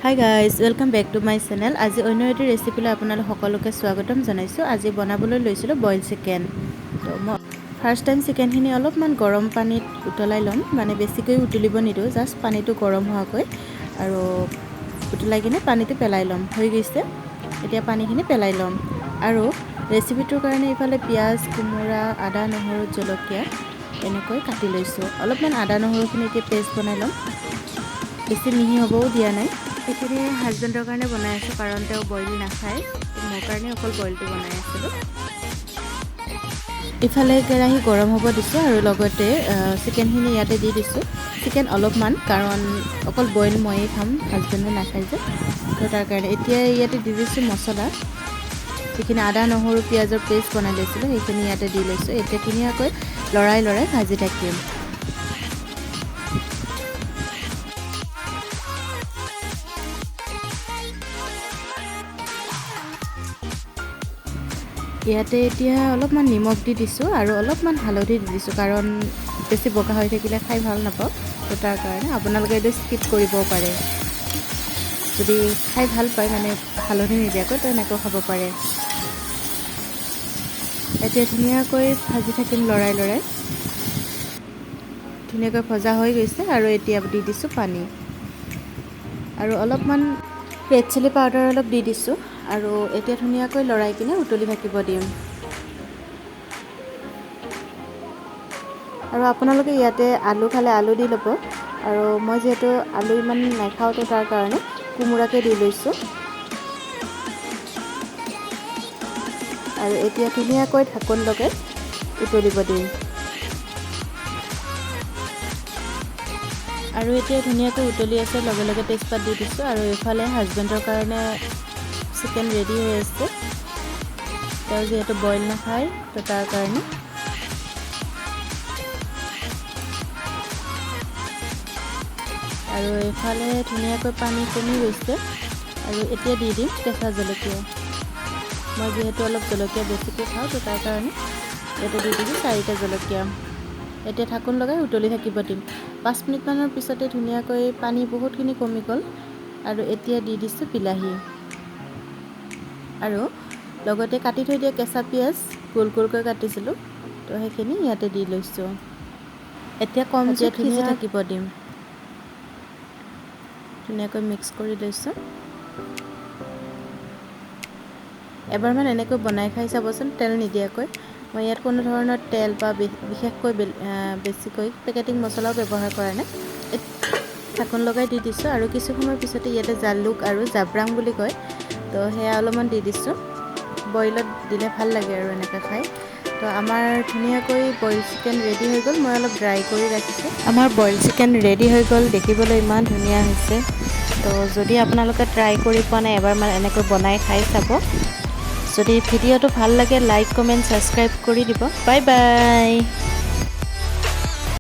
High guys, welcome back to my channel. আজি অন্য এটি ৰেচিপিলৈ আপোনালোক সকলোকে স্বাগতম জনাইছোঁ। আজি বনাবলৈ লৈছিলোঁ বইল চিকেন। তো মই ফাৰ্ষ্ট টাইম চিকেনখিনি অলপমান গৰম পানীত উতলাই ল'ম, মানে বেছিকৈ উতলিব নিদিওঁ, জাষ্ট পানীটো গৰম হোৱাকৈ আৰু উতলাই কিনে পানীটো পেলাই ল'ম। হৈ গৈছে, এতিয়া পানীখিনি পেলাই ল'ম। আৰু ৰেচিপিটোৰ কাৰণে ইফালে পিঁয়াজ, কোমোৰা, আদা, নহৰু, জলকীয়া এনেকৈ কাটি লৈছোঁ। অলপমান আদা নহৰুখিনি এতিয়া পেষ্ট বনাই ল'ম, বেছি মিহি হ'বও দিয়া নাই। এইখিনি হাজবেণ্ডৰ কাৰণে বনাই আছোঁ, কাৰণ তেওঁ বইল নাখায়। মোৰ কাৰণে অকল বইলটো বনাই আছিলোঁ। ইফালে কেৰাহী গৰম হ'ব দিছোঁ আৰু লগতে চিকেনখিনি ইয়াতে দি দিছোঁ। চিকেন অলপমান, কাৰণ অকল বইল ময়েই খাম, হাজবেণ্ডে নাখায় যে, তো তাৰ কাৰণে। এতিয়া ইয়াতে দি দিছোঁ মছলা, যিখিনি আদা নহৰু পিঁয়াজৰ পেষ্ট বনাই লৈছিলোঁ সেইখিনি ইয়াতে দি লৈছোঁ। এতিয়া ধুনীয়াকৈ লৰাই লৰাই ভাজি থাকিম। ইয়াতে এতিয়া অলপমান নিমখ দি দিছোঁ আৰু অলপমান হালধি দি দিছোঁ, কাৰণ বেছি বগা হৈ থাকিলে খাই ভাল নাপাওঁ। তো তাৰ কাৰণে আপোনালোকে এইটো স্কিপ কৰিবও পাৰে। যদি খাই ভাল পায়, মানে হালধি নিদিয়াকৈ, তো এনেকৈ খাব পাৰে। এতিয়া ধুনীয়াকৈ ভাজি থাকিম লৰাই লৰাই। ধুনীয়াকৈ ভজা হৈ গৈছে আৰু এতিয়া দি দিছোঁ পানী আৰু অলপমান ৰেড চিলি পাউডাৰ অলপ দি দিছোঁ। আৰু এতিয়া ধুনীয়াকৈ লৰাই কিনে উতলি থাকিব দিম। আৰু আপোনালোকে ইয়াতে আলু খালে আলু দি ল'ব, আৰু মই যিহেতু আলু ইমান নাখাওঁ, তো তাৰ কাৰণে কোমোৰাকে দি লৈছোঁ। আৰু এতিয়া ধুনীয়াকৈ ঢাকোন লগাই উতলিব দিম। আৰু এতিয়া ধুনীয়াকৈ উতলি আছে, লগে লগে তেজপাত দি দিছোঁ। আৰু এইফালে হাজবেণ্ডৰ কাৰণে চিকেন ৰেডি হৈ আছে, তেওঁ যিহেতু বইল নাখায়, তো তাৰ কাৰণে। আৰু এইফালে ধুনীয়াকৈ পানী কমি গৈছে, আৰু এতিয়া দি দিম কেঁচা জলকীয়া। মই যিহেতু অলপ জলকীয়া বেছিকৈ খাওঁ, তো তাৰ কাৰণে ইয়াতে দি দিছোঁ 4টা জলকীয়া। এতিয়া ঢাকোন লগাই উতলি থাকিব দিম। 5 মিনিটমানৰ পিছতে ধুনীয়াকৈ পানী বহুতখিনি কমি গ'ল। আৰু এতিয়া দি দিছোঁ বিলাহী, আৰু লগতে কাটি থৈ দিয়া কেঁচা পিঁয়াজ গোল গোলকৈ কাটিছিলোঁ, তো সেইখিনি ইয়াতে দি লৈছোঁ। এতিয়া কম জুইত সিজি থাকিব দিম। ধুনীয়াকৈ মিক্স কৰি লৈছোঁ। এবাৰমান এনেকৈ বনাই খাই চাবচোন, তেল নিদিয়াকৈ। মই ইয়াত কোনো ধৰণৰ তেল বা বিশেষকৈ বেছিকৈ পেকেটিং মছলাও ব্যৱহাৰ কৰা নাই। ঢাকোন লগাই দি দিছোঁ, আৰু কিছু সময়ৰ পিছতে ইয়াতে জালুক আৰু জাব্ৰাং বুলি কয়, তো সেয়া অলপমান দি দিছোঁ। বইলত দিলে ভাল লাগে আৰু এনেকৈ খাই। তো আমাৰ ধুনীয়াকৈ বইল চিকেন ৰেডি হৈ গ'ল। মই অলপ ড্ৰাই কৰি ৰাখিছোঁ। আমাৰ বইল চিকেন ৰেডি হৈ গ'ল, দেখিবলৈ ইমান ধুনীয়া হৈছে। তো যদি আপোনালোকে ট্ৰাই কৰি পোৱা নাই, এবাৰমান এনেকৈ বনাই খাই চাব। যদি ভিডিঅ'টো ভাল লাগে, লাইক কমেণ্ট ছাবস্ক্ৰাইব কৰি দিব। Bye bye.